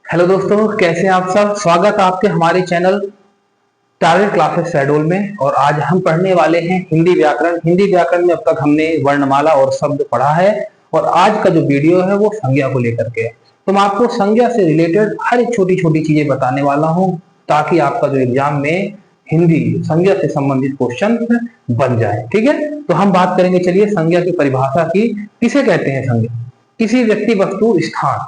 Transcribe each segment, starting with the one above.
Hello दोस्तों, कैसे हैं आप सब। स्वागत है आपके हमारे चैनल टारगेट क्लासेस शेड्यूल में। और आज हम पढ़ने वाले हैं हिंदी व्याकरण। हिंदी व्याकरण में अब तक हमने वर्णमाला और शब्द पढ़ा है और आज का जो वीडियो है वो संज्ञा को लेकर के है। तो मैं आपको संज्ञा से रिलेटेड हर एक छोटी छोटी चीजें बताने वाला हूं ताकि आपका जो एग्जाम में हिंदी संज्ञा से संबंधित क्वेश्चन बन जाए। ठीक है, तो हम बात करेंगे। चलिए, संज्ञा की परिभाषा की। किसे कहते हैं संज्ञा? किसी व्यक्ति, वस्तु, स्थान,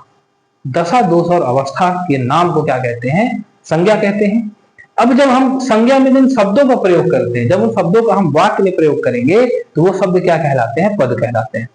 दशा, दोष और अवस्था के नाम को क्या कहते हैं? संज्ञा कहते हैं। अब जब हम संज्ञा में जिन शब्दों का प्रयोग करते हैं, जब उन शब्दों का हम वाक्य में प्रयोग करेंगे तो वो शब्द क्या कहलाते हैं? पद कहलाते हैं।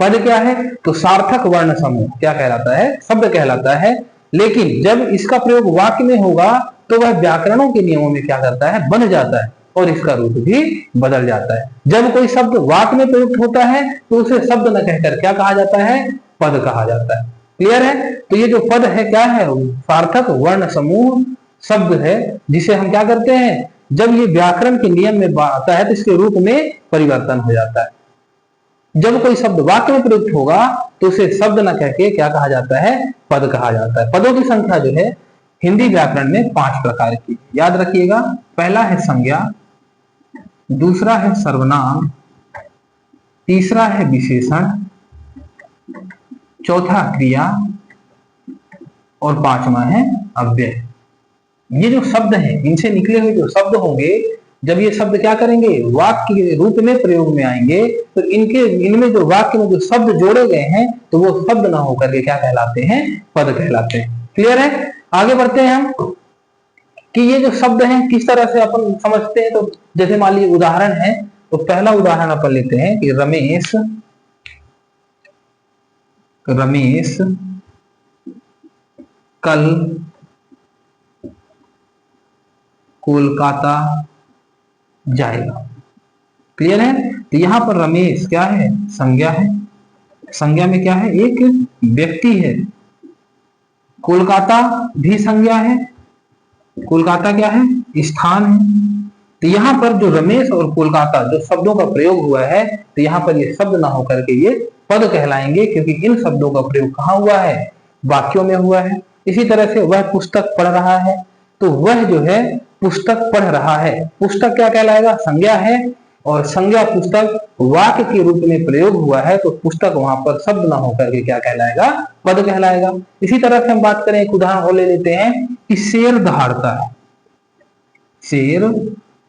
पद क्या है? तो सार्थक वर्ण समूह क्या कहलाता है? शब्द कहलाता है। लेकिन जब इसका प्रयोग वाक्य में होगा तो वह व्याकरणों के नियमों में क्या करता है? बन जाता है और इसका रूप भी बदल जाता है। जब कोई शब्द वाक्य में प्रयुक्त होता है तो उसे शब्द न कहकर क्या कहा जाता है? पद कहा जाता है। क्लियर है? तो ये जो पद है क्या है? सार्थक वर्ण समूह शब्द है जिसे हम क्या करते हैं? जब ये व्याकरण के नियम में आता है तो इसके रूप में परिवर्तन हो जाता है। जब कोई शब्द वाक्य में प्रयुक्त होगा तो उसे शब्द न कह के क्या कहा जाता है? पद कहा जाता है। पदों की संख्या जो है हिंदी व्याकरण में 5 प्रकार की, याद रखिएगा। पहला है संज्ञा, दूसरा है सर्वनाम, तीसरा है विशेषण, चौथा क्रिया और 5वां है अव्यय। ये जो शब्द हैं, इनसे निकले हुए जो शब्द होंगे, जब ये शब्द क्या करेंगे? वाक्य के रूप में प्रयोग में आएंगे तो इनमें जो वाक्य में जो शब्द जोड़े गए हैं तो वो शब्द ना होकर के क्या कहलाते हैं? पद कहलाते हैं। क्लियर है? आगे बढ़ते हैं हम कि ये जो शब्द हैं किस तरह से अपन समझते हैं। तो जैसे मान लीजिए उदाहरण है, तो पहला उदाहरण अपन लेते हैं कि रमेश कल कोलकाता जाएगा। क्लियर है? तो यहां पर रमेश क्या है? संज्ञा है। संज्ञा में क्या है? एक व्यक्ति है। कोलकाता भी संज्ञा है। कोलकाता क्या है? स्थान है। तो यहाँ पर जो रमेश और कोलकाता जो शब्दों का प्रयोग हुआ है, तो यहाँ पर ये शब्द ना होकर के ये पद कहलाएंगे, क्योंकि इन शब्दों का प्रयोग कहाँ हुआ है? वाक्यों में हुआ है। इसी तरह से वह पुस्तक पढ़ रहा है, तो वह जो है पुस्तक पढ़ रहा है। पुस्तक क्या कहलाएगा? संज्ञा है। और संज्ञा पुस्तक वाक्य के रूप में प्रयोग हुआ है तो पुस्तक वहां पर शब्द ना होकर के क्या कहलाएगा? पद कहलाएगा। इसी तरह से हम बात करें, एक उदाहरण और ले लेते हैं कि शेर दहाड़ता है। शेर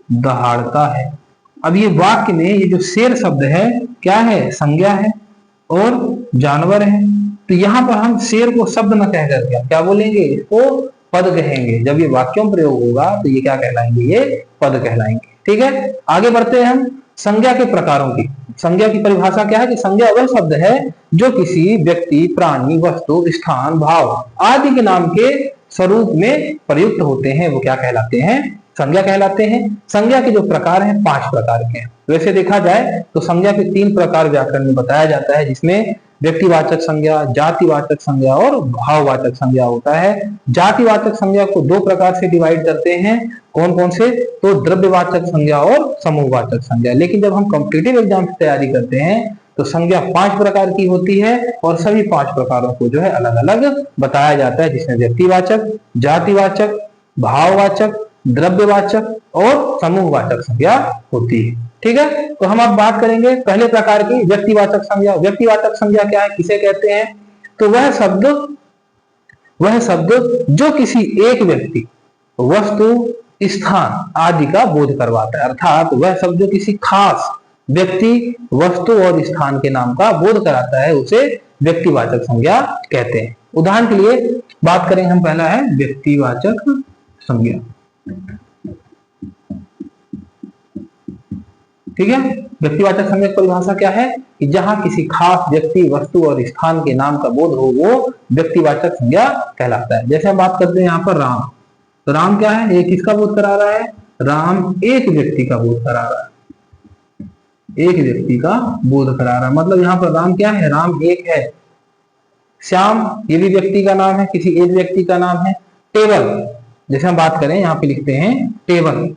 दहाड़ता है। अब ये वाक्य में ये जो शेर शब्द है क्या है? संज्ञा है और जानवर है। तो यहाँ पर हम शेर को शब्द न कह करके क्या बोलेंगे? इसको पद कहेंगे। जब ये वाक्यों में प्रयोग होगा तो ये क्या कहलाएंगे? ये पद कहलाएंगे। ठीक है, आगे बढ़ते हैं हम संज्ञा के प्रकारों की। संज्ञा की परिभाषा क्या है? कि संज्ञा वह शब्द है जो किसी व्यक्ति, प्राणी, वस्तु, स्थान, भाव आदि के नाम के स्वरूप में प्रयुक्त होते हैं, वो क्या कहलाते हैं? संज्ञा कहलाते हैं। संज्ञा के जो प्रकार हैं 5 प्रकार के हैं। वैसे देखा जाए तो संज्ञा के 3 प्रकार व्याकरण में बताया जाता है, जिसमें व्यक्तिवाचक संज्ञा, जातिवाचक संज्ञा और भाववाचक संज्ञा होता है। जातिवाचक संज्ञा को 2 प्रकार से डिवाइड करते हैं। कौन कौन से? तो द्रव्यवाचक संज्ञा और समूहवाचक संज्ञा। लेकिन जब हम कॉम्पिटिटिव एग्जाम की तैयारी करते हैं तो संज्ञा 5 प्रकार की होती है और सभी 5 प्रकारों को जो है अलग अलग बताया जाता है, जिसमें व्यक्तिवाचक, जातिवाचक, भाववाचक, द्रव्यवाचक और समूहवाचक संज्ञा होती है। ठीक है, तो हम अब बात करेंगे पहले प्रकार की, व्यक्तिवाचक संज्ञा। व्यक्तिवाचक संज्ञा क्या है? किसे कहते हैं? तो वह शब्द जो किसी एक व्यक्ति, वस्तु, स्थान आदि का बोध करवाता है। अर्थात वह शब्द जो किसी खास व्यक्ति, वस्तु और स्थान के नाम का बोध कराता है उसे व्यक्तिवाचक संज्ञा कहते हैं। उदाहरण के लिए बात करेंगे हम, पहला है व्यक्तिवाचक संज्ञा। ठीक है, व्यक्तिवाचक संज्ञा की परिभाषा क्या है? कि जहां किसी खास व्यक्ति, वस्तु और स्थान के नाम का बोध हो वो व्यक्तिवाचक संज्ञा कहलाता है। जैसे हम बात करते हैं यहाँ पर राम। तो राम क्या है? ये किसका बोध करा रहा है? राम एक व्यक्ति का बोध करा रहा है। एक व्यक्ति का बोध करा रहा है, मतलब यहाँ पर राम क्या है? राम एक है। श्याम ये भी व्यक्ति का नाम है, किसी एक व्यक्ति का नाम है। टेबल, जैसे हम बात करें यहाँ पे लिखते हैं टेबल।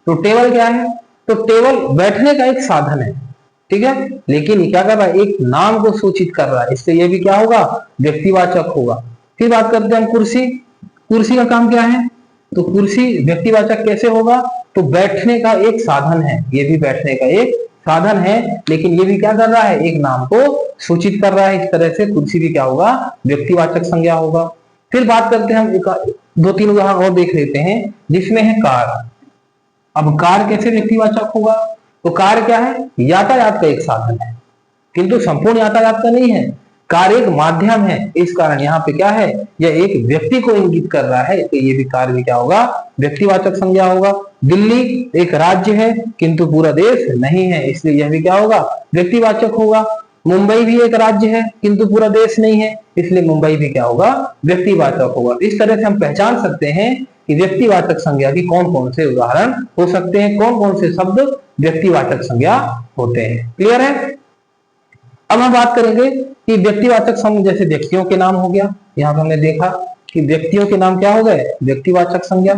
तो टेबल क्या है? तो टेबल बैठने का एक साधन है। ठीक है, लेकिन क्या कर रहा है? एक नाम को सूचित कर रहा है। इससे ये भी क्या होगा? व्यक्तिवाचक होगा। फिर बात करते हैं हम कुर्सी। कुर्सी का काम क्या है? तो कुर्सी व्यक्तिवाचक कैसे होगा? तो बैठने का एक साधन है, ये भी बैठने का एक साधन है, लेकिन ये भी क्या कर रहा है? एक नाम को सूचित कर रहा है। इस तरह से कुर्सी भी क्या होगा? व्यक्तिवाचक संज्ञा होगा। फिर बात करते हैं हम दो तीन उदाहरण और देख लेते हैं, जिसमें है कार। अब कार कैसे व्यक्तिवाचक होगा? तो कार क्या है? यातायात का एक साधन है, किंतु संपूर्ण यातायात का नहीं है। कार एक माध्यम है, इस कारण यहाँ पे क्या है? यह एक व्यक्ति को इंगित कर रहा है, तो ये भी कार भी क्या होगा? व्यक्तिवाचक संज्ञा होगा। दिल्ली एक राज्य है, किंतु पूरा देश नहीं है, इसलिए यह भी क्या होगा? व्यक्तिवाचक होगा। मुंबई भी एक राज्य है, किंतु पूरा देश नहीं है, इसलिए मुंबई भी क्या होगा? व्यक्तिवाचक होगा। इस तरह से हम पहचान सकते हैं कि व्यक्तिवाचक संज्ञा की कौन कौन से उदाहरण हो सकते हैं, कौन कौन से शब्द व्यक्तिवाचक संज्ञा होते हैं। क्लियर है? अब हम बात करेंगे कि व्यक्तिवाचक संज्ञा, जैसे व्यक्तियों के नाम हो गया, यहां पर हमने देखा कि व्यक्तियों के नाम क्या हो गए? व्यक्तिवाचक संज्ञा।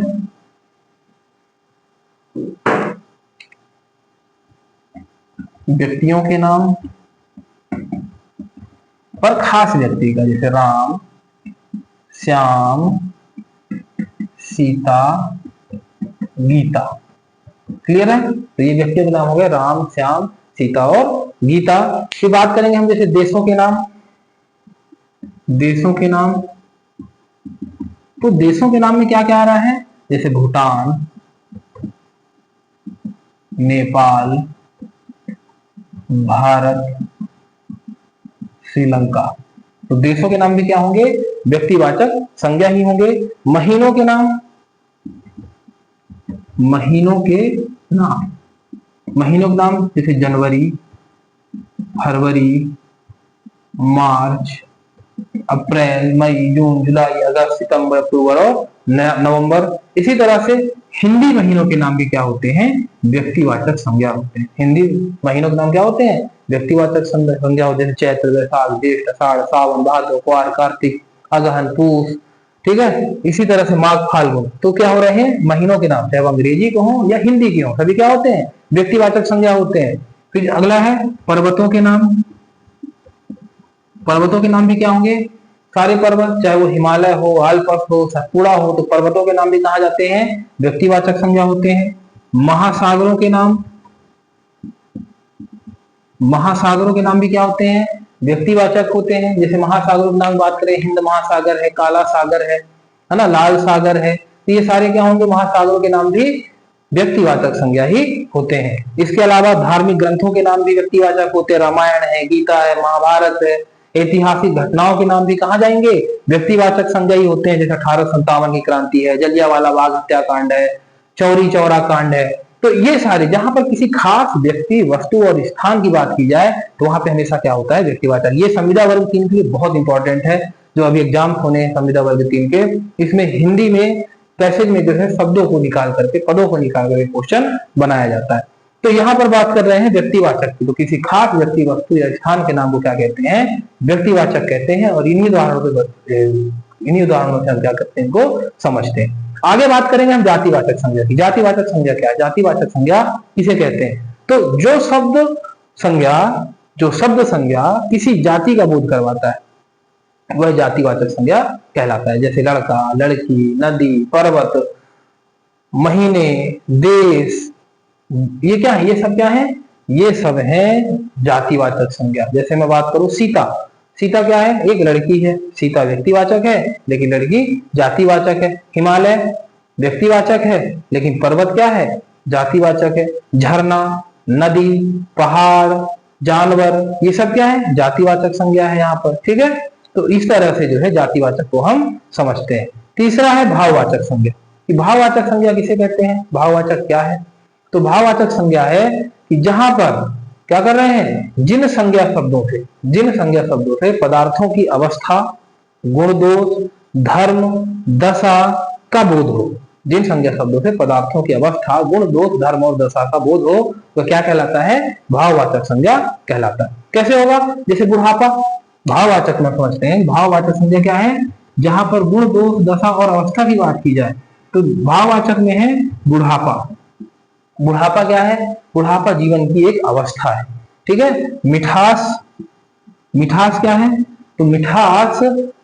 व्यक्तियों के नाम और खास व्यक्ति का, जैसे राम, श्याम, सीता, गीता। क्लियर है? तो ये व्यक्तियों के नाम हो गए राम, श्याम, सीता और गीता। फिर बात करेंगे हम जैसे देशों के नाम। देशों के नाम, तो देशों के नाम में क्या क्या आ रहा है? जैसे भूटान, नेपाल, भारत, श्रीलंका। तो देशों के नाम भी क्या होंगे? व्यक्तिवाचक संज्ञा ही होंगे। महीनों के नाम, महीनों के नाम, महीनों के नाम जैसे जनवरी, फरवरी, मार्च, अप्रैल, मई, जून, जुलाई, अगस्त, सितंबर, अक्टूबर और नवंबर। इसी तरह से हिंदी महीनों के नाम भी क्या होते हैं? व्यक्तिवाचक संज्ञा होते हैं। हिंदी महीनों के नाम क्या होते हैं? व्यक्तिवाचक संज्ञा होते हैं। चैत्र, वैशाख, ज्येष्ठ, आषाढ़, सावन, भादो, कुआर, कार्तिक, अगहन, पूस। ठीक है? इसी तरह से माघ, फाल्गुन। तो क्या हो रहे हैं? महीनों के नाम, चाहे वो अंग्रेजी के हो या हिंदी के हो, सभी क्या होते हैं? व्यक्तिवाचक संज्ञा होते हैं। फिर अगला है पर्वतों के नाम। पर्वतों के नाम भी क्या होंगे? सारे पर्वत, चाहे वो हिमालय हो, आल्प्स हो, सतपुड़ा हो, तो पर्वतों के नाम भी कहा जाते हैं? व्यक्तिवाचक संज्ञा होते हैं। महासागरों के नाम, महासागरों के नाम भी क्या होते हैं? व्यक्तिवाचक होते हैं। जैसे महासागरों के नाम बात करें, हिंद महासागर है, काला सागर है ना, लाल सागर है, तो ये सारे क्या होंगे? महासागरों के नाम भी व्यक्तिवाचक संज्ञा ही होते हैं। इसके अलावा धार्मिक ग्रंथों के नाम भी व्यक्तिवाचक होते हैं। रामायण है, गीता है, महाभारत है। ऐतिहासिक घटनाओं के नाम भी कहा जाएंगे? व्यक्तिवाचक संज्ञा ही होते हैं। जैसे 1857 की क्रांति है, जलियांवाला बाग हत्याकांड है, चौरी चौरा कांड है। तो ये सारे, जहां पर किसी खास व्यक्ति, वस्तु और स्थान की बात की जाए, तो वहां पे हमेशा क्या होता है? व्यक्तिवाचक। ये संविदा वर्ग 3 के लिए बहुत इंपॉर्टेंट है, जो अभी एग्जाम होने हैं संविदा वर्ग 3 के। इसमें हिंदी में पैसेज में जो है शब्दों को निकाल करके, पदों को निकाल करके क्वेश्चन बनाया जाता है। तो यहाँ पर बात कर रहे हैं व्यक्तिवाचक की, तो किसी खास व्यक्ति, वस्तु या स्थान के नाम को क्या कहते हैं? व्यक्तिवाचक कहते हैं। और इन्हीं उदाहरणों से हम क्या करते हैं? इनको समझते हैं। आगे बात करेंगे हम जातिवाचक संज्ञा की। जातिवाचक संज्ञा क्या है? जातिवाचक संज्ञा किसे कहते हैं? तो जो शब्द संज्ञा किसी जाति का बोध करवाता है, वह जातिवाचक संज्ञा कहलाता है। जैसे लड़का, लड़की, नदी, पर्वत, महीने, देश, ये क्या है? ये सब क्या है? ये सब है जातिवाचक संज्ञा। जैसे मैं बात करूं सीता, सीता क्या है? एक लड़की है। सीता व्यक्तिवाचक है, लेकिन लड़की जातिवाचक है। हिमालय व्यक्तिवाचक है, लेकिन पर्वत क्या है? जातिवाचक है। झरना, नदी, पहाड़, जानवर, ये सब क्या है? जातिवाचक संज्ञा है यहाँ पर। ठीक है? तो इस तरह से जो है जातिवाचक को हम समझते हैं। तीसरा है भाववाचक संज्ञा। भाववाचक संज्ञा किसे कहते हैं? भाववाचक क्या है? तो भाववाचक संज्ञा है कि जहां पर क्या कर रहे हैं? जिन संज्ञा शब्दों से पदार्थों की अवस्था, गुण, दोष, धर्म, दशा का बोध हो। जिन संज्ञा शब्दों से पदार्थों की अवस्था, गुण, दोष, धर्म और दशा का बोध हो, तो क्या कहलाता है? भाववाचक संज्ञा कहलाता है। कैसे होगा? जैसे बुढ़ापा, भाववाचक में समझते हैं। भाववाचक संज्ञा क्या है? जहां पर गुण, दोष, दशा और अवस्था की बात की जाए, तो भाववाचक में है बुढ़ापा। बुढ़ापा क्या है? बुढ़ापा जीवन की एक अवस्था है। ठीक है? मिठास, मिठास क्या है? तो मिठास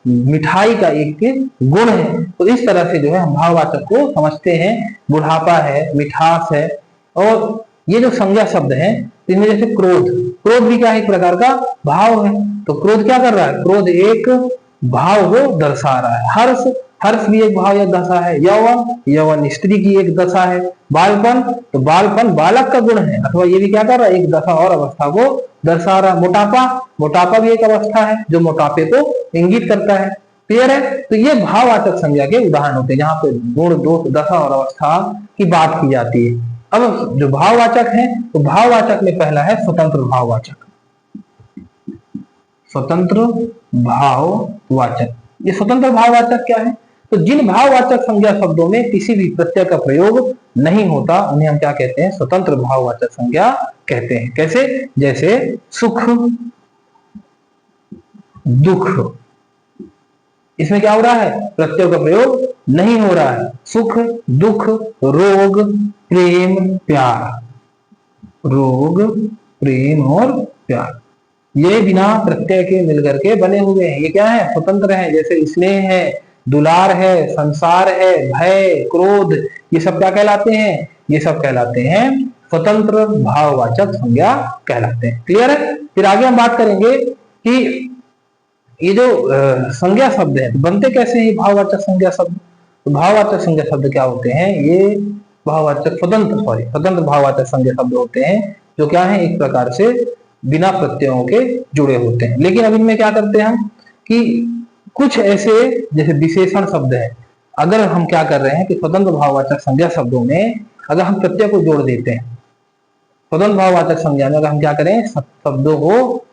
मिठाई का एक गुण है। तो इस तरह से जो है हम भाववाचक को समझते हैं। बुढ़ापा है, मिठास है, और ये जो संज्ञा शब्द है इनमें जैसे क्रोध, क्रोध भी क्या है, एक प्रकार का भाव है। तो क्रोध क्या कर रहा है, क्रोध एक भाव को दर्शा रहा है। हर्ष, हर्ष भी एक भाव या दशा है। यौवन, यौवन स्त्री की एक दशा है। बालपन, तो बालपन बालक का गुण है, अथवा ये भी क्या कर रहा है, एक दशा और अवस्था को दर्शा रहा है। मोटापा, मोटापा भी एक अवस्था है जो मोटापे को इंगित करता है। क्लियर है। तो ये भाववाचक संज्ञा के उदाहरण होते हैं जहां पे गुण, दोष, दशा और अवस्था की बात की जाती है। अब जो भाववाचक है, तो भाववाचक में पहला है स्वतंत्र भाववाचक। स्वतंत्र भाववाचक, ये स्वतंत्र भाववाचक क्या है, तो जिन भाववाचक संज्ञा शब्दों में किसी भी प्रत्यय का प्रयोग नहीं होता उन्हें हम क्या कहते हैं, स्वतंत्र भाववाचक संज्ञा कहते हैं। कैसे, जैसे सुख, दुख, इसमें क्या हो रहा है, प्रत्यय का प्रयोग नहीं हो रहा है। सुख, दुख, रोग, प्रेम, प्यार, रोग, प्रेम और प्यार, ये बिना प्रत्यय के मिलकर के बने हुए हैं। ये क्या है, स्वतंत्र है। जैसे स्नेह है, दुलार है, संसार है, भय, क्रोध, ये सब क्या कहलाते हैं, ये सब कहलाते हैं स्वतंत्र भाववाचक संज्ञा कहलाते हैं। क्लियर है। फिर आगे हम बात करेंगे कि ये जो संज्ञा शब्द है बनते कैसे हैं भाववाचक संज्ञा शब्द। तो भाववाचक संज्ञा शब्द क्या होते हैं, ये भाववाचक स्वतंत्र भाववाचक संज्ञा शब्द होते हैं जो क्या है, एक प्रकार से बिना प्रत्ययों के जुड़े होते हैं। लेकिन अब इनमें क्या करते हैं हम कि कुछ ऐसे जैसे विशेषण शब्द है, अगर हम क्या कर रहे हैं कि स्वतंत्र भाववाचक संज्ञा शब्दों में अगर हम प्रत्यय को जोड़ देते हैं, स्वतंत्र भाववाचक संज्ञा में अगर हम क्या करें, शब्दों को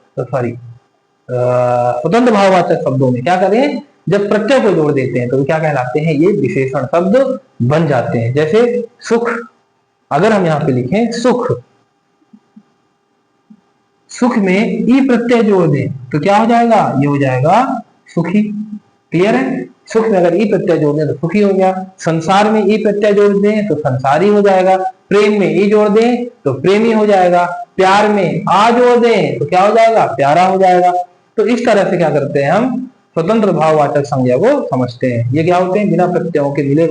स्वतंत्र भाववाचक शब्दों में क्या करें, जब प्रत्यय को जोड़ देते हैं तो क्या कहलाते हैं, ये विशेषण शब्द बन जाते हैं। जैसे सुख, अगर हम यहाँ पे लिखें सुख, सुख में ई प्रत्यय जोड़ दें तो क्या हो जाएगा, ये हो जाएगा सुखी। क्लियर है। सुख में अगर ई प्रत्यय जोड़ दें तो सुखी हो गया। संसार में ई प्रत्यय जोड़ दें तो संसारी हो जाएगा। प्रेम में ई जोड़ दें तो प्रेमी हो जाएगा। प्यार में आ जोड़ दें तो क्या हो जाएगा, प्यारा हो जाएगा। तो इस तरह से क्या करते हैं, हम स्वतंत्र भाववाचक संज्ञा को समझते हैं। ये क्या होते हैं, बिना प्रत्ययों के मिले,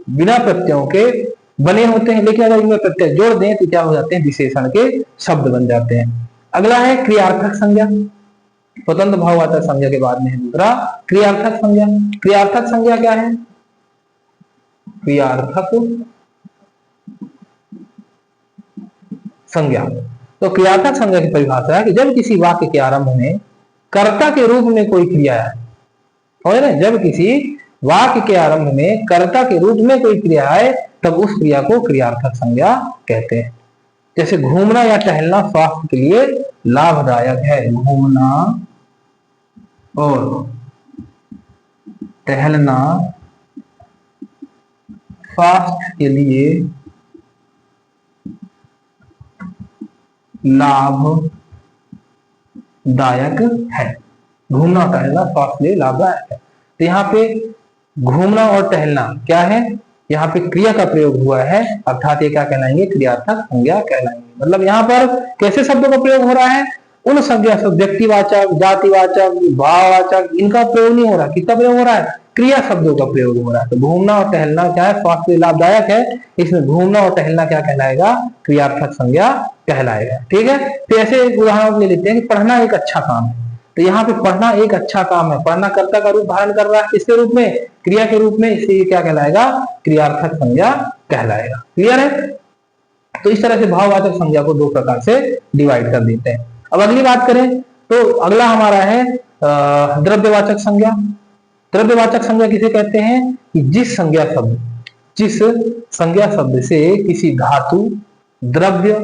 बिना प्रत्ययों के बने होते हैं, लेकिन अगर इनमें प्रत्यय जोड़ दें तो क्या हो जाते हैं, विशेषण के शब्द बन जाते हैं। अगला है क्रियार्थक संज्ञा। स्वतंत्र भाववाचक संज्ञा के बाद में है दूसरा क्रियार्थक संज्ञा। क्रियार्थक संज्ञा क्या है, क्रियार्थक संज्ञा, तो क्रियार्थक संज्ञा की परिभाषा है कि जब किसी वाक्य के आरंभ में कर्ता के रूप में कोई क्रिया है, और ना जब किसी वाक्य के आरंभ में कर्ता के रूप में कोई क्रिया है तब उस क्रिया को क्रियार्थक संज्ञा कहते हैं। जैसे घूमना या टहलना स्वास्थ्य के लिए लाभदायक है। घूमना और टहलना स्वास्थ्य के लिए लाभदायक है। घूमना और टहलना स्वास्थ्य के लिए लाभदायक है। तो यहाँ पे घूमना और टहलना क्या है, यहाँ पे क्रिया का प्रयोग हुआ है, अर्थात ये क्या कहलाएंगे, क्रियार्थक संज्ञा कहलाएंगे। मतलब यहाँ पर कैसे शब्दों का प्रयोग हो रहा है, उन संज्ञा शब्द व्यक्तिवाचक, जातिवाचक, भाववाचक, इनका प्रयोग नहीं हो रहा। किसका प्रयोग हो रहा है, क्रिया शब्दों का प्रयोग हो रहा है। तो घूमना और टहलना क्या है, स्वास्थ्य के लिए लाभदायक है, इसमें घूमना और टहलना क्या कहलाएगा, क्रियार्थक संज्ञा कहलाएगा। ठीक है। तो ऐसे उदाहरण ले लेते हैं कि पढ़ना एक अच्छा काम है। तो यहाँ पे पढ़ना एक अच्छा काम है, पढ़ना कर्ता का रूप धारण कर रहा है, किसके रूप में, क्रिया के रूप में, इसलिए क्या कहलाएगा, क्रियार्थक संज्ञा कहलाएगा। क्लियर है। तो इस तरह से भाववाचक संज्ञा को दो प्रकार से डिवाइड कर देते हैं। अब अगली बात करें तो अगला हमारा है द्रव्यवाचक संज्ञा। द्रव्यवाचक संज्ञा किसे कहते हैं कि जिस संज्ञा शब्द से किसी धातु, द्रव्य,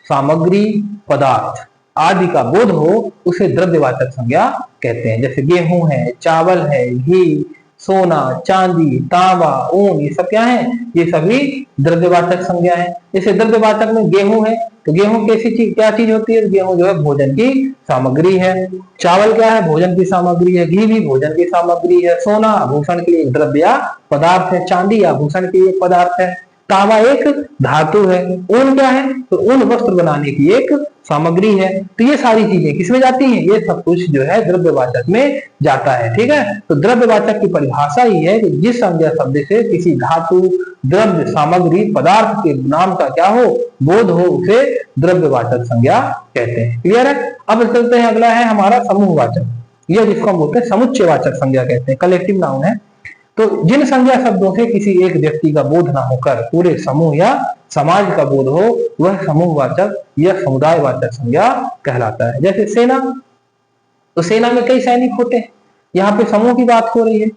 सामग्री, पदार्थ आदि का बोध हो उसे द्रव्यवाचक संज्ञा कहते हैं। जैसे गेहूं है, चावल है, घी, सोना, चांदी, तांबा, ऊन, ये सब क्या है, ये सभी द्रव्यवाचक संज्ञा है। जैसे द्रव्यवाचक में गेहूं है तो गेहूं कैसी चीज, क्या चीज होती है, गेहूं जो है भोजन की सामग्री है। चावल क्या है, भोजन की सामग्री है। घी भी भोजन की सामग्री है। सोना आभूषण के लिए द्रव्य पदार्थ है। चांदी आभूषण के लिए पदार्थ है। तांबा एक धातु है, ऊन क्या है, तो ऊन वस्त्र बनाने की एक सामग्री है। तो ये सारी चीजें किसमें जाती हैं, ये सब कुछ जो है द्रव्यवाचक में जाता है। ठीक है, तो द्रव्यवाचक की परिभाषा ही है कि जिस संज्ञा शब्द से किसी धातु, द्रव्य, सामग्री, पदार्थ के नाम का क्या हो, बोध हो, उसे द्रव्यवाचक संज्ञा कहते हैं। क्लियर है। अब चलते हैं, अगला है हमारा समूहवाचक, यह जिसको हम बोलते हैं समुच्चयवाचक संज्ञा कहते हैं, कलेक्टिव नाउन है। तो जिन संज्ञा शब्दों से किसी एक व्यक्ति का बोध ना होकर पूरे समूह या समाज का बोध हो, वह समूहवाचक या समुदायवाचक संज्ञा कहलाता है। जैसे सेना, तो सेना में कई सैनिक होते हैं, यहाँ पे समूह की बात हो रही है।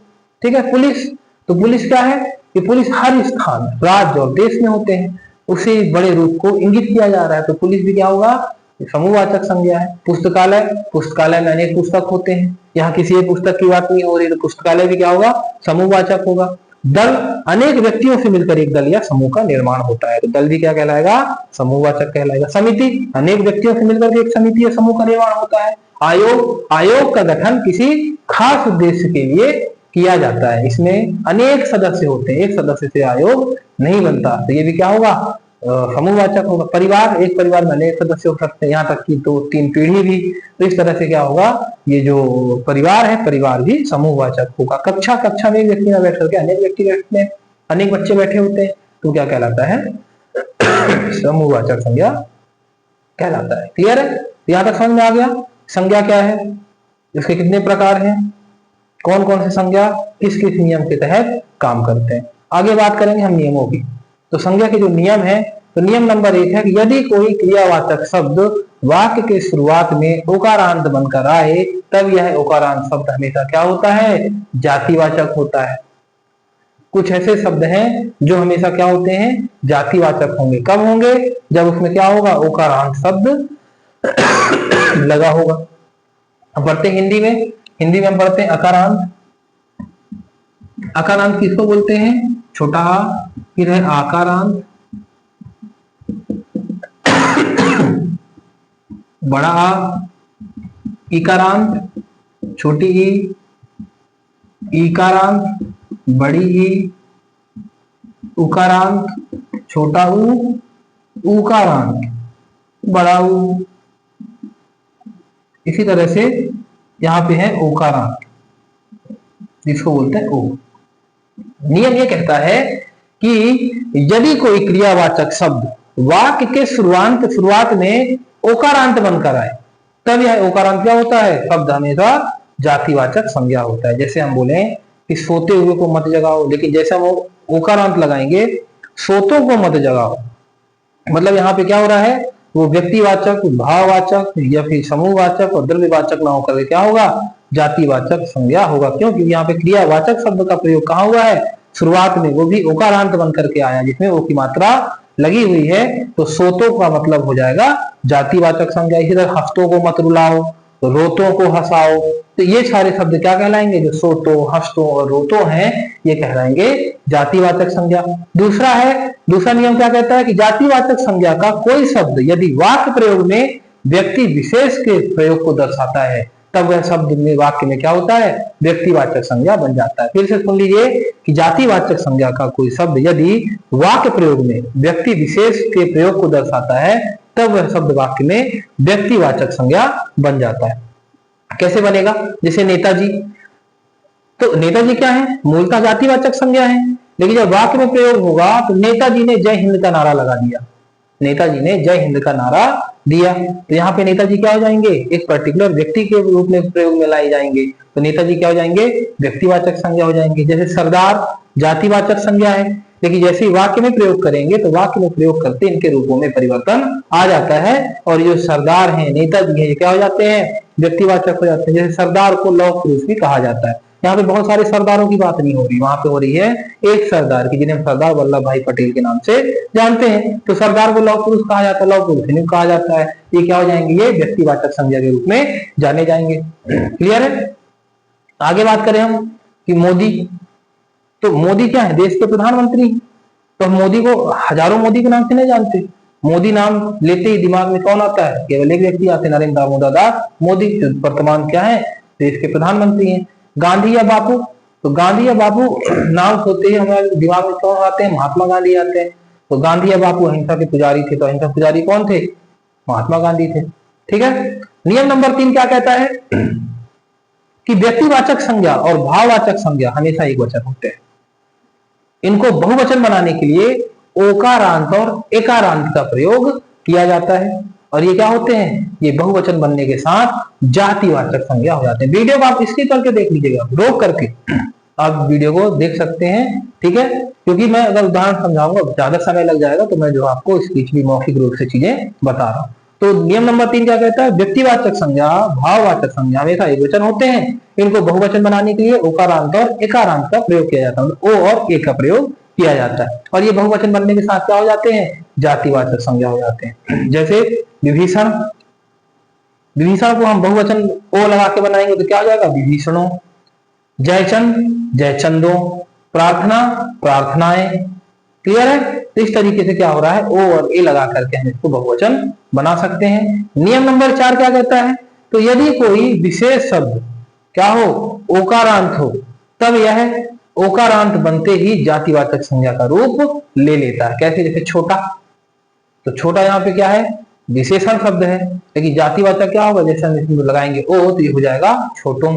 ठीक है। पुलिस, तो पुलिस क्या है कि पुलिस हर स्थान, राज्य और देश में होते हैं, उसे बड़े रूप को इंगित किया जा रहा है, तो पुलिस भी क्या होगा, समूहवाचक संज्ञा है। पुस्तकालय, पुस्तकालय में अनेक पुस्तक होते हैं, यहाँ किसी एक पुस्तक की बात नहीं हो रही, तो पुस्तकालय भी क्या होगा, समूहवाचक होगा। दल, अनेक व्यक्तियों से मिलकर एक दल या समूह का निर्माण होता है, तो दल भी क्या कहलाएगा, समूहवाचक कहलाएगा। समिति, अनेक व्यक्तियों से मिलकर एक समिति या समूह का निर्माण होता है। आयोग, आयोग का गठन किसी खास उद्देश्य के लिए किया जाता है, इसमें अनेक सदस्य होते हैं, एक सदस्य से आयोग नहीं बनता, तो ये भी क्या होगा, समूहवाचक होगा। परिवार, एक परिवार में अनेक सदस्य हो सकते हैं, यहाँ तक कि 2-3 पीढ़ी भी, तो इस तरह से क्या होगा, ये जो परिवार है, परिवार भी समूहवाचक होगा। कक्षा, कक्षा में एक व्यक्ति ना बैठ करके अनेक व्यक्ति बैठते हैं, अनेक बच्चे बैठे होते हैं, तो क्या कहलाता है, समूहवाचक संज्ञा कहलाता है। क्लियर है। यहाँ तक समझ में आ गया संज्ञा क्या है, इसके कितने प्रकार हैं, कौन कौन से संज्ञा किस किस नियम के तहत काम करते हैं। आगे बात करेंगे हम नियमों की। तो संज्ञा के जो नियम है, तो नियम नंबर 1 है कि यदि कोई क्रियावाचक शब्द वाक्य के शुरुआत में ओकारांत बनकर आए, तब यह ओकारांत शब्द हमेशा क्या होता है, जातिवाचक होता है। कुछ ऐसे शब्द हैं जो हमेशा क्या होते हैं, जातिवाचक होंगे। कब होंगे, जब उसमें क्या होगा, ओकारांत शब्द लगा होगा। अब पढ़ते हैं हिंदी में, हिंदी में हम पढ़ते हैं अकारांत। अकारांत किसको बोलते हैं, छोटा आ, फिर है आकारांत, बड़ा आ, इकारांत, छोटी ई, ईकारांत, बड़ी ई, उकारांत, छोटा ऊ, ऊकारांत, बड़ा ऊ। इसी तरह से यहाँ पे है ओकारांत, जिसको बोलते हैं ओ। नियम ये कहता है कि यदि कोई क्रियावाचक शब्द वाक्य के शुरुआत में ओकारांत बनकर आए, तब यह ओकारांत क्या होता है, शब्द हमेशा जातिवाचक संज्ञा होता है। जैसे हम बोले कि सोते हुए को मत जगाओ, लेकिन जैसे हम ओकारांत लगाएंगे, सोतों को मत जगाओ, मतलब यहाँ पे क्या हो रहा है, वो व्यक्तिवाचक, भाववाचक या फिर समूहवाचक और द्रव्यवाचक ना होकर क्या होगा, जातिवाचक संज्ञा होगा। क्योंकि यहाँ पे क्रियावाचक शब्द का प्रयोग कहाँ हुआ है, शुरुआत में, वो भी ओकारांत बन करके आया, जिसमें ओ की मात्रा लगी हुई है, तो सोतों का मतलब हो जाएगा जातिवाचक संज्ञा। इसी तरह हस्तों को मत रुलाओ, रोतों को हंसाओ, तो ये सारे शब्द क्या कहलाएंगे, जो सोतों, हस्तों और रोतों हैं, ये कहलाएंगे जातिवाचक संज्ञा। दूसरा नियम क्या कहता है कि जातिवाचक संज्ञा का कोई शब्द यदि वाक्य प्रयोग में व्यक्ति विशेष के प्रयोग को दर्शाता है, तब वह शब्द में वाक्य में क्या होता है, व्यक्तिवाचक संज्ञा बन जाता है। फिर से सुन लीजिए कि जातिवाचक संज्ञा का कोई शब्द यदि वाक्य प्रयोग में व्यक्ति विशेष के प्रयोग को दर्शाता है, तब वह शब्द वाक्य में व्यक्तिवाचक संज्ञा बन जाता है। कैसे बनेगा, जैसे नेताजी, तो नेताजी क्या है, मूलतः जातिवाचक संज्ञा है, लेकिन जब वाक्य में प्रयोग होगा तो नेताजी ने जय हिंद का नारा लगा दिया, नेताजी ने जय हिंद का नारा दिया, तो यहाँ पे नेताजी क्या हो जाएंगे, एक पर्टिकुलर व्यक्ति के रूप में प्रयोग में लाए जाएंगे, तो नेताजी क्या हो जाएंगे, व्यक्तिवाचक संज्ञा हो जाएंगे। जैसे सरदार जातिवाचक संज्ञा है, लेकिन जैसे ही वाक्य में प्रयोग करेंगे तो वाक्य में प्रयोग करते इनके रूपों में परिवर्तन आ जाता है, और जो सरदार है, नेताजी है, ये क्या हो जाते हैं, व्यक्तिवाचक हो जाते हैं। जैसे सरदार को लौह पुरुष भी कहा जाता है। यहाँ पे बहुत सारे सरदारों की बात नहीं हो रही, वहां पे हो रही है एक सरदार की, जिन्हें सरदार वल्लभ भाई पटेल के नाम से जानते हैं। तो सरदार को लौह पुरुष कहा जाता है, लौह पुरुष नहीं कहा जाता है, ये क्या हो जाएंगे, ये व्यक्तिवाचक संज्ञा के रूप में जाने जाएंगे। क्लियर है। आगे बात करें हम कि मोदी, तो मोदी क्या है, देश के प्रधानमंत्री। तो मोदी को हजारों मोदी के नाम से नहीं जानते, मोदी नाम लेते ही दिमाग में कौन आता है, केवल एक व्यक्ति आते, नरेंद्र दामोदर दास मोदी, जो वर्तमान क्या है, देश के प्रधानमंत्री हैं। गांधी या बापू, तो गांधी या बापू नाम होते ही हमारे दिमाग में कौन आते हैं, महात्मा गांधी आते हैं। तो गांधी या बापू अहिंसा के पुजारी थे, तो अहिंसा पुजारी कौन थे? महात्मा गांधी थे। ठीक है। नियम नंबर 3 क्या कहता है कि व्यक्तिवाचक संज्ञा और भाववाचक संज्ञा हमेशा एक वचन होते हैं। इनको बहुवचन बनाने के लिए ओकारांत और एकारांत का प्रयोग किया जाता है, और ये क्या होते हैं? ये बहुवचन बनने के साथ जातिवाचक संज्ञा हो जाते हैं। वीडियो को आप इसकी करके देख लीजिएगा, रोक करके आप वीडियो को देख सकते हैं। ठीक है, क्योंकि मैं अगर उदाहरण समझाऊंगा ज्यादा समय लग जाएगा, तो मैं जो आपको स्पीच भी मौखिक रूप से चीजें बता रहा हूं। तो नियम नंबर 3 क्या कहता है? व्यक्तिवाचक संज्ञा, भाववाचक संज्ञा हमेशा एक वचन होते हैं। इनको बहुवचन बनाने के लिए ओकारांत और एकारांत का प्रयोग किया जाता है, ओ और ए का प्रयोग किया जाता है, और ये बहुवचन बनने के साथ क्या हो जाते हैं? जातिवाचक संज्ञा हो जाते हैं। जैसे विभीषण, विभीषण को हम बहुवचन ओ लगा के बनाएंगे तो क्या हो जाएगा? विभीषणों। जयचंद, जयचंदों। प्रार्थना, प्रार्थनाएं। क्लियर है? तो इस तरीके से क्या हो रहा है? ओ और ए लगा करके हम इसको बहुवचन बना सकते हैं। नियम नंबर 4 क्या कहता है? तो यदि कोई विशेष शब्द क्या हो? ओकारांत हो, तब यह ओकारांत बनते ही जातिवाचक संज्ञा का रूप ले लेता है। कैसे? जैसे छोटा, तो छोटा यहाँ पे क्या है? विशेषण शब्द है, लेकिन जातिवाचक क्या होगा? जैसे हम इसमें लगाएंगे ओ, तो ये हो जाएगा छोटों।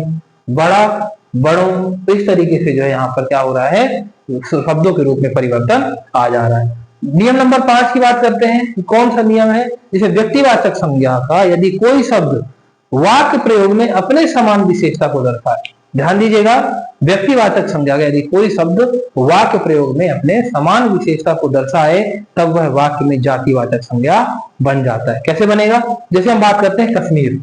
बड़ा, बड़ों। तो इस तरीके से जो है यहाँ पर क्या हो रहा है? शब्दों के रूप में परिवर्तन आ जा रहा है। नियम नंबर 5 की बात करते हैं। कौन सा नियम है? जैसे व्यक्तिवाचक संज्ञा का यदि कोई शब्द वाक्य प्रयोग में अपने समान विशेषता को दर्शाए, ध्यान दीजिएगा, व्यक्तिवाचक संज्ञा का यदि कोई शब्द वाक्य प्रयोग में अपने समान विशेषता को दर्शाए, तब वह वाक्य में जातिवाचक संज्ञा बन जाता है। कैसे बनेगा? जैसे हम बात करते हैं कश्मीर,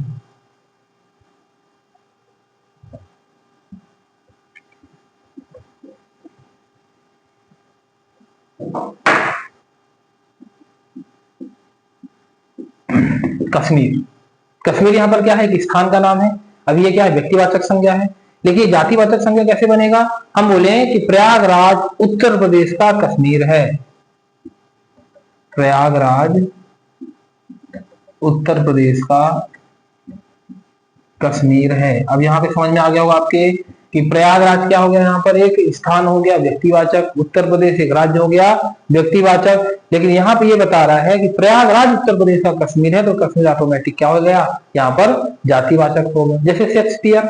कश्मीर, कश्मीर यहाँ पर क्या है? एक स्थान का नाम है। अब ये क्या है? व्यक्तिवाचक संज्ञा है। लेकिन जातिवाचक संज्ञा कैसे बनेगा? हम बोले कि प्रयागराज उत्तर प्रदेश का कश्मीर है। प्रयागराज उत्तर प्रदेश का कश्मीर है। अब यहाँ पे समझ में आ गया होगा आपके कि प्रयागराज क्या हो गया? यहाँ पर एक स्थान हो गया व्यक्तिवाचक, उत्तर प्रदेश एक राज्य हो गया व्यक्तिवाचक। लेकिन यहाँ पे ये बता रहा है कि प्रयागराज उत्तर प्रदेश का कश्मीर है, तो कश्मीर ऑटोमेटिक क्या हो गया? यहाँ पर जातिवाचक हो गया। जैसे शेक्सपियर,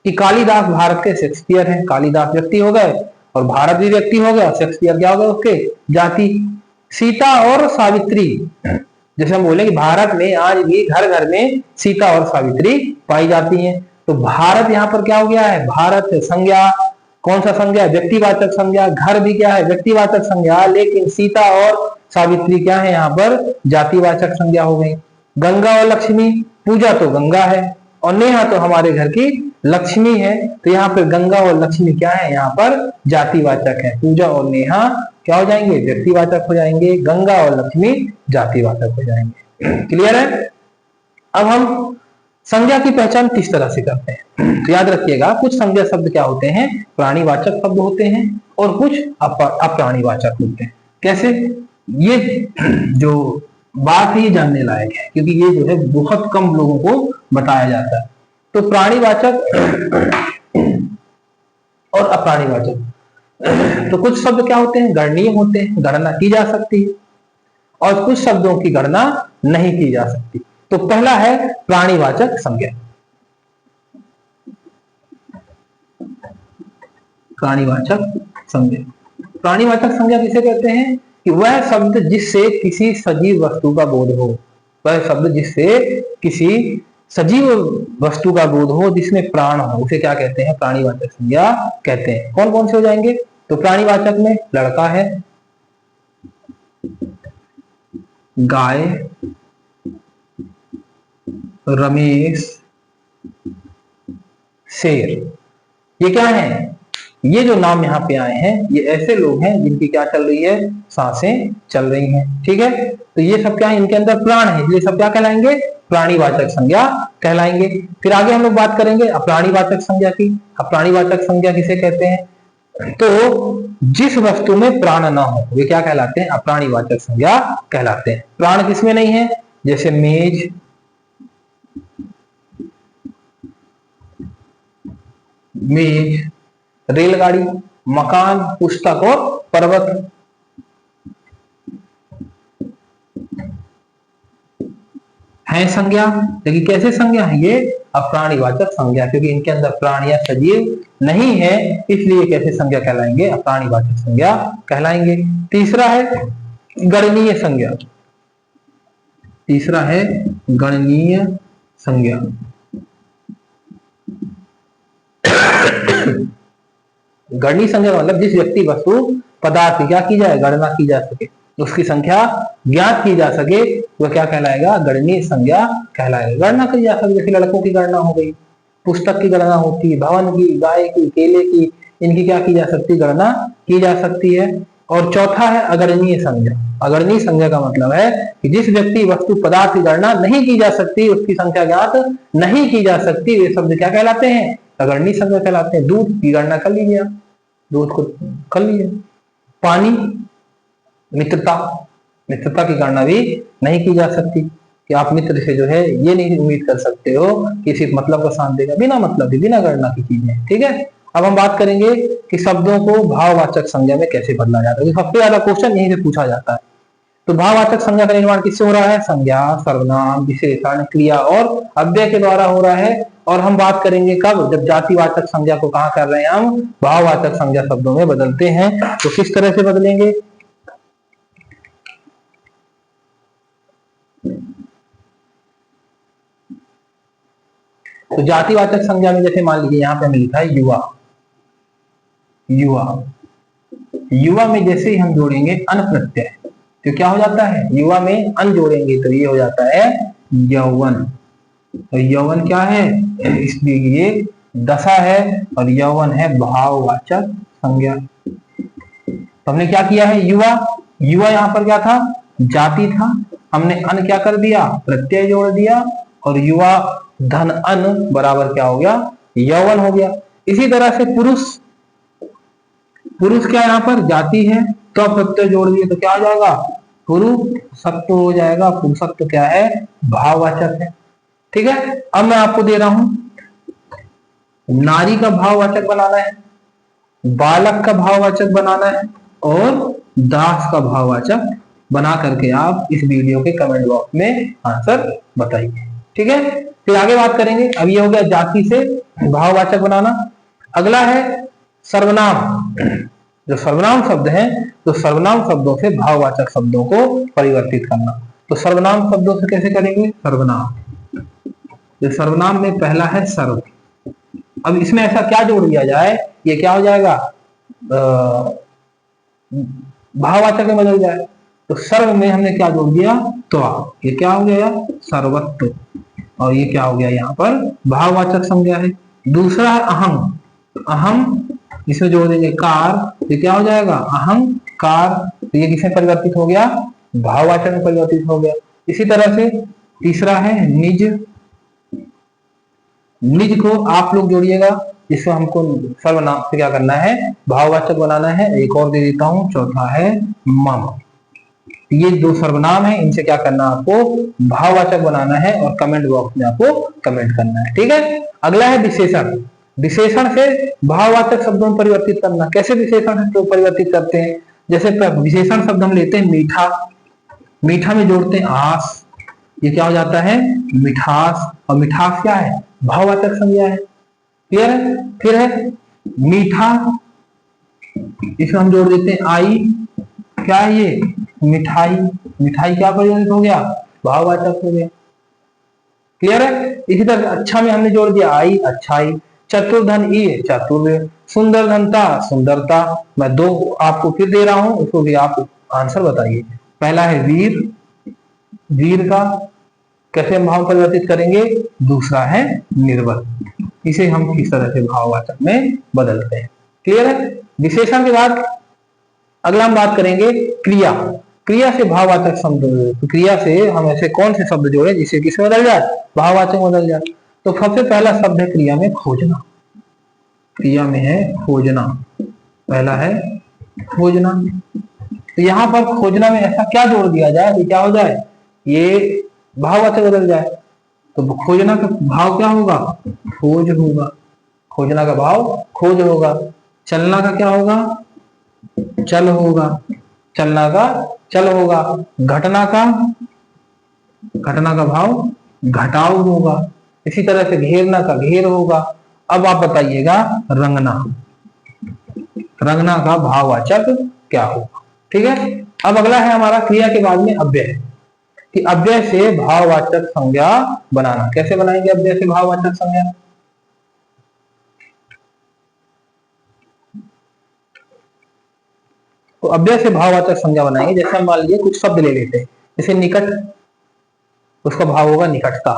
कि कालिदास भारत के शेक्सपियर हैं। कालिदास व्यक्ति हो गए और भारत भी व्यक्ति हो गया, शेक्सपियर क्या हो गया? उसके जाति। सीता और सावित्री, जैसे हम बोले कि भारत में आज भी घर घर में सीता और सावित्री पाई जाती हैं, तो भारत यहाँ पर क्या हो गया है? भारत संज्ञा, कौन सा संज्ञा? व्यक्तिवाचक संज्ञा। घर भी क्या है? व्यक्तिवाचक संज्ञा, लेकिन सीता और सावित्री क्या है? यहाँ पर जातिवाचक संज्ञा हो गई। गंगा और लक्ष्मी, पूजा तो गंगा है और नेहा तो हमारे घर की लक्ष्मी है, तो यहाँ पर गंगा और लक्ष्मी क्या है? यहाँ पर जातिवाचक है। पूजा और नेहा क्या हो जाएंगे? व्यक्तिवाचक हो जाएंगे। गंगा और लक्ष्मी जातिवाचक हो जाएंगे। क्लियर है? अब हम संज्ञा की पहचान किस तरह से करते हैं? तो याद रखिएगा, कुछ संज्ञा शब्द क्या होते हैं? प्राणीवाचक शब्द होते हैं और कुछ अप्राणीवाचक होते हैं। कैसे? ये जो बात ही जानने लायक है, क्योंकि ये जो है बहुत कम लोगों को बताया जाता है। तो प्राणीवाचक और अप्राणीवाचक, तो कुछ शब्द क्या होते हैं? गणनीय होते हैं, गणना की जा सकती है, और कुछ शब्दों की गणना नहीं की जा सकती। तो पहला है प्राणीवाचक संज्ञा। प्राणीवाचक संज्ञा, प्राणीवाचक संज्ञा किसे कहते हैं? कि वह शब्द जिससे किसी सजीव वस्तु का बोध हो, वह शब्द जिससे किसी सजीव वस्तु का बोध हो, जिसमें प्राण हो, उसे क्या कहते हैं? प्राणीवाचक संज्ञा कहते हैं। कौन कौन से हो जाएंगे? तो प्राणीवाचक में लड़का है, गाय, रमेश, शेर। ये क्या है? ये जो नाम यहाँ पे आए हैं, ये ऐसे लोग हैं जिनकी क्या चल रही है? सांसें चल रही हैं। ठीक है, तो ये सब क्या है? इनके अंदर प्राण है, ये सब क्या कहलाएंगे? प्राणीवाचक संज्ञा कहलाएंगे। फिर आगे हम लोग बात करेंगे अप्राणीवाचक संज्ञा की। अप्राणीवाचक संज्ञा किसे कहते हैं? तो जिस वस्तु में प्राण ना हो, वे क्या कहलाते हैं? अप्राणीवाचक संज्ञा कहलाते हैं। प्राण किसमें नहीं है? जैसे मेज, रेलगाड़ी, मकान, पुस्तक और पर्वत। है संज्ञा, लेकिन कैसे संज्ञा है ये? अप्राणीवाचक संज्ञा, क्योंकि इनके अंदर प्राणियां सजीव नहीं है, इसलिए कैसे संज्ञा कहलाएंगे? अप्राणीवाचक संज्ञा कहलाएंगे। तीसरा है गणनीय संज्ञा। तीसरा है गणनीय संज्ञा। गणनीय संज्ञा का मतलब जिस व्यक्ति, वस्तु, पदार्थ की क्या की जाए? गणना की जा सके, उसकी संख्या ज्ञात की जा सके, वह क्या कहलाएगा? गणनीय संज्ञा कहलाएगा। गणना की जा सके, जैसे लड़कों की गणना हो गई, पुस्तक की गणना होती है, भवन की, गाय की, केले की, इनकी क्या की जा सकती है? गणना की जा सकती है। और चौथा है अगणनीय संज्ञा। अगणनीय संज्ञा का मतलब है कि जिस व्यक्ति, वस्तु, पदार्थ की गणना नहीं की जा सकती, उसकी संख्या ज्ञात नहीं की जा सकती, वे शब्द क्या कहलाते हैं? अगणनीय संज्ञा कहलाते हैं। दूध की गणना कर लीजिए, दूध को कर लीजिए। पानी, मित्रता, मित्रता की गणना भी नहीं की जा सकती कि आप मित्र से जो है ये नहीं उम्मीद कर सकते हो कि सिर्फ मतलब का साथ देगा, बिना मतलब की, बिना गणना की चीजें। ठीक है, अब हम बात करेंगे कि शब्दों को भाववाचक संज्ञा में कैसे बदला जाता है। सबसे ज्यादा क्वेश्चन यहीं से पूछा जाता है। तो भाववाचक संज्ञा का निर्माण किससे हो रहा है? संज्ञा, सर्वनाम, विशेषण, क्रिया और अव्यय के द्वारा हो रहा है। और हम बात करेंगे कब? जब जातिवाचक संज्ञा को कहाँ कर रहे हैं हम? भाववाचक संज्ञा शब्दों में बदलते हैं। तो किस तरह से बदलेंगे? तो जातिवाचक संज्ञा में जैसे मान लीजिए यहाँ पे हमें लिखा है युवा। युवा, युवा में जैसे ही हम जोड़ेंगे अन प्रत्यय, तो क्या हो जाता है? युवा में अन जोड़ेंगे तो ये हो जाता है यौवन। तो यौवन क्या है? इसलिए ये दशा है और यौवन है भाववाचक संज्ञा। तो हमने क्या किया है? युवा, युवा यहाँ पर क्या था? जाति था। हमने अन क्या कर दिया? प्रत्यय जोड़ दिया, और युवा धन अन बराबर क्या हो गया? यौवन हो गया। इसी तरह से पुरुष, पुरुष क्या यहाँ पर? जाति है, तो प्रत्यय जोड़ दिए तो क्या हो जाएगा? पुरुषत्व हो जाएगा। पुरुषत्व क्या है? भाववाचक है। ठीक है, अब मैं आपको दे रहा हूं, नारी का भाववाचक बनाना है, बालक का भाववाचक बनाना है, और दास का भाववाचक बना करके आप इस वीडियो के कमेंट बॉक्स में आंसर बताइए। ठीक है, फिर आगे बात करेंगे। अब ये हो गया जाति से भाववाचक बनाना। अगला है सर्वनाम। जो सर्वनाम शब्द हैं, तो सर्वनाम शब्दों से भाववाचक शब्दों को परिवर्तित करना। तो सर्वनाम शब्दों से कैसे करेंगे? सर्वनाम, जो सर्वनाम में पहला है सर्व। अब इसमें ऐसा क्या जोड़ दिया जाए? ये क्या हो जाएगा? भाववाचक में बदल जाए। तो सर्व में हमने क्या जोड़ दिया? त्वा। ये क्या हो गया? सर्वत्व। और ये क्या हो गया? यहाँ पर भाववाचक संज्ञा है। दूसरा है अहम। अहम, इसमें जोड़ देंगे कार, ये क्या हो जाएगा? अहंकार। तो ये किसमें परिवर्तित हो गया? भाववाचक में परिवर्तित हो गया। इसी तरह से तीसरा है निज। निज को आप लोग जोड़िएगा, जिसको हमको सर्वनाम से क्या करना है? भाववाचक बनाना है। एक और दे देता हूं, चौथा है मम। ये दो सर्वनाम है, इनसे क्या करना आपको? भाववाचक बनाना है, और कमेंट बॉक्स में आपको कमेंट करना है। ठीक है, अगला है विशेषण। विशेषण से भाववाचक शब्दों में परिवर्तित करना। कैसे विशेषण को परिवर्तित करते हैं? जैसे विशेषण शब्द हम लेते हैं मीठा, मीठा में जोड़ते हैं आस, ये क्या हो जाता है? मिठास। और मिठास क्या है? भाववाचक संज्ञा है। क्लियर है? फिर है मीठा, इसमें हम जोड़ देते हैं आई, क्या है ये? मिठाई। मिठाई क्या परिवर्तित हो गया? भाववाचक हो गया। क्लियर है? इसी तरह अच्छा में हमने जोड़ दिया आई, अच्छाई। चतुर्धन ई, चातुर्य। सुंदर धनता, सुंदरता। मैं दो आपको फिर दे रहा हूं, उसको भी आप आंसर बताइए। पहला है वीर, वीर का कैसे हम भाव परिवर्तित करेंगे? दूसरा है निर्बल। इसे हम किस तरह से भाववाचक में बदलते हैं। क्लियर है? विशेषण के बाद अगला हम बात करेंगे क्रिया। क्रिया से भाववाचक शब्द। तो क्रिया से हम ऐसे कौन से शब्द जोड़े जिससे किसमें बदल जाए? भाववाचक बदल जाए। तो सबसे पहला शब्द है क्रिया में खोजना। क्रिया में है खोजना, पहला है खोजना। तो यहाँ पर खोजना में ऐसा क्या जोड़ दिया जाए कि क्या हो जाए? ये भाववाचक बदल जाए। तो खोजना का भाव क्या होगा? खोज होगा। खोजना का भाव खोज होगा। चलना का क्या होगा? चल होगा। चलना का चल होगा। घटना का, घटना का भाव घटाव होगा। इसी तरह से घेरना का घेर होगा। अब आप बताइएगा रंगना, रंगना का भाववाचक क्या होगा। ठीक है, अब अगला है हमारा क्रिया के बाद में अव्यय, कि अव्यय से भाववाचक संज्ञा बनाना। कैसे बनाएंगे अव्यय से भाववाचक संज्ञा? तो अव्यय से भाववाचक संज्ञा बनाएंगे। जैसे हम मान लीजिए कुछ शब्द ले लेते हैं, जैसे निकट, उसका भाव होगा निकटता,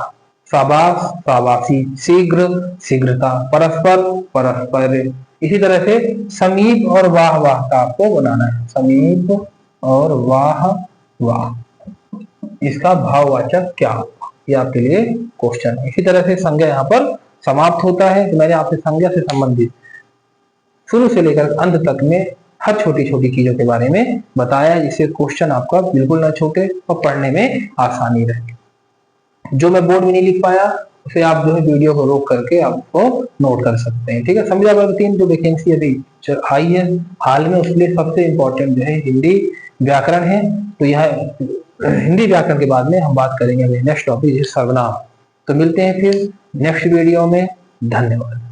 शाबाश शाबाशी, शीघ्र शीघ्रता, परस्पर परस्पर। इसी तरह से समीप और वाह वाह का आपको बनाना है, समीप और वाह वाह, इसका भाववाचक क्या होगा, ये आपके लिए क्वेश्चन है। इसी तरह से संज्ञा यहाँ पर समाप्त होता है। तो मैंने आपसे संज्ञा से संबंधित शुरू से लेकर अंत तक में हर छोटी छोटी चीजों के बारे में बताया है, जिससे क्वेश्चन आपका बिल्कुल ना छूटे और पढ़ने में आसानी रहे। जो मैं बोर्ड में नहीं लिख पाया उसे आप जो है वीडियो को रोक करके आपको नोट कर सकते हैं। ठीक है, संविदा वर्ग 3 जो वैकेंसी अभी आई है हाल में, उसके लिए सबसे इंपॉर्टेंट जो है हिंदी व्याकरण है। तो यह हिंदी व्याकरण के बाद में हम बात करेंगे अभी नेक्स्ट टॉपिक सर्वनाम। तो मिलते हैं फिर नेक्स्ट वीडियो में। धन्यवाद।